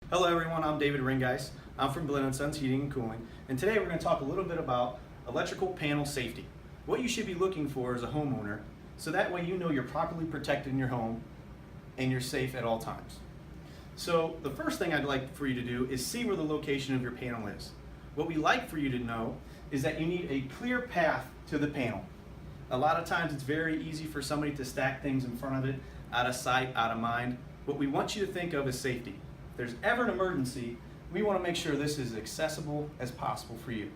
Hello everyone, I'm David Ringeis. I'm from Blinn & Sons Heating and Cooling, and today we're going to talk a little bit about electrical panel safety. What you should be looking for as a homeowner, so that way you know you're properly protected in your home and you're safe at all times. So the first thing I'd like for you to do is see where the location of your panel is. What we like for you to know is that you need a clear path to the panel. A lot of times it's very easy for somebody to stack things in front of it, out of sight, out of mind. What we want you to think of is safety. If there's ever an emergency, we want to make sure this is accessible as possible for you.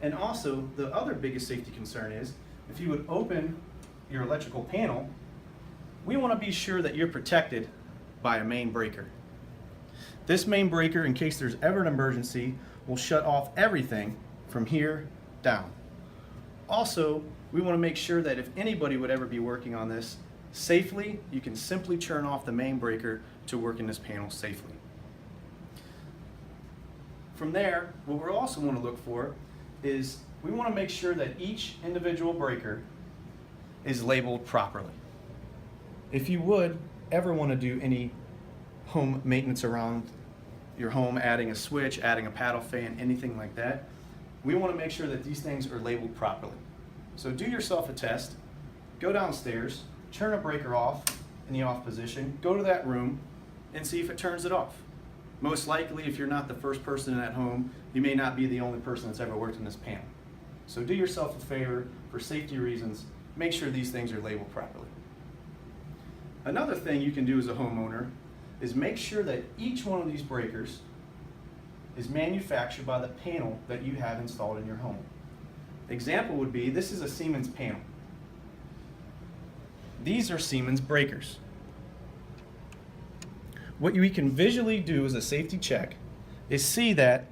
And also, the other biggest safety concern is, if you would open your electrical panel, we want to be sure that you're protected by a main breaker. This main breaker, in case there's ever an emergency, will shut off everything from here down. Also, we want to make sure that if anybody would ever be working on this safely, you can simply turn off the main breaker to work in this panel safely. From there, what we also want to look for is we want to make sure that each individual breaker is labeled properly. If you would ever want to do any home maintenance around your home, adding a switch, adding a paddle fan, anything like that, we want to make sure that these things are labeled properly. So do yourself a test, go downstairs, turn a breaker off in the off position, go to that room and see if it turns it off. Most likely, if you're not the first person at home, you may not be the only person that's ever worked in this panel. So do yourself a favor, for safety reasons, make sure these things are labeled properly. Another thing you can do as a homeowner is make sure that each one of these breakers is manufactured by the panel that you have installed in your home. Example would be, this is a Siemens panel. These are Siemens breakers. What we can visually do as a safety check is see that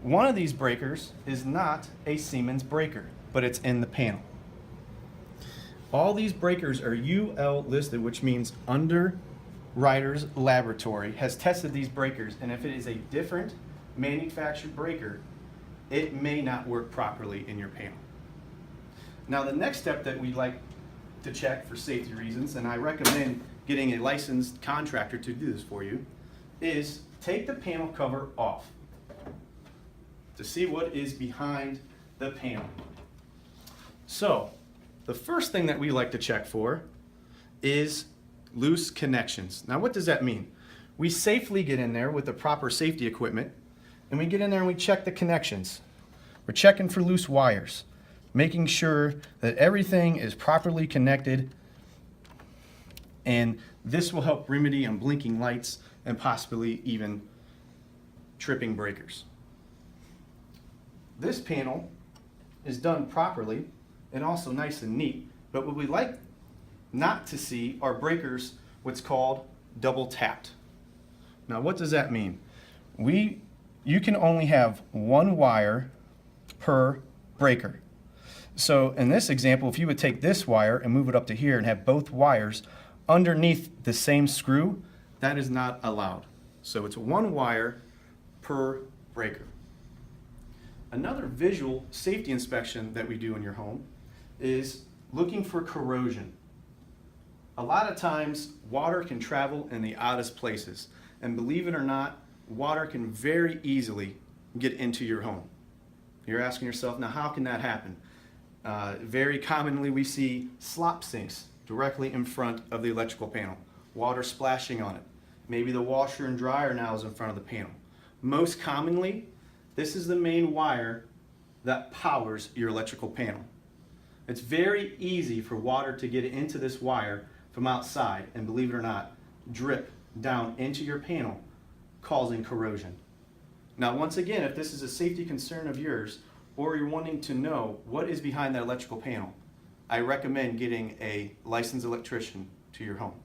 one of these breakers is not a Siemens breaker, but it's in the panel. All these breakers are UL listed, which means Underwriters Laboratory has tested these breakers, and if it is a different manufactured breaker, it may not work properly in your panel. Now the next step that we'd like to check for safety reasons, and I recommend getting a licensed contractor to do this for you, is take the panel cover off to see what is behind the panel. So the first thing that we like to check for is loose connections. Now what does that mean? We safely get in there with the proper safety equipment, and we get in there and we check the connections. We're checking for loose wires, making sure that everything is properly connected, and this will help remedy on blinking lights and possibly even tripping breakers. This panel is done properly and also nice and neat, but what we like not to see are breakers what's called double tapped. Now what does that mean? You can only have one wire per breaker. So in this example, if you would take this wire and move it up to here and have both wires underneath the same screw, that is not allowed. So it's one wire per breaker. Another visual safety inspection that we do in your home is looking for corrosion. A lot of times water can travel in the oddest places, and believe it or not, water can very easily get into your home. You're asking yourself, now how can that happen? Very commonly we see slop sinks directly in front of the electrical panel, water splashing on it. Maybe the washer and dryer now is in front of the panel. Most commonly, this is the main wire that powers your electrical panel. It's very easy for water to get into this wire from outside and, believe it or not, drip down into your panel, causing corrosion. Now once again, if this is a safety concern of yours, or you're wanting to know what is behind that electrical panel, I recommend getting a licensed electrician to your home.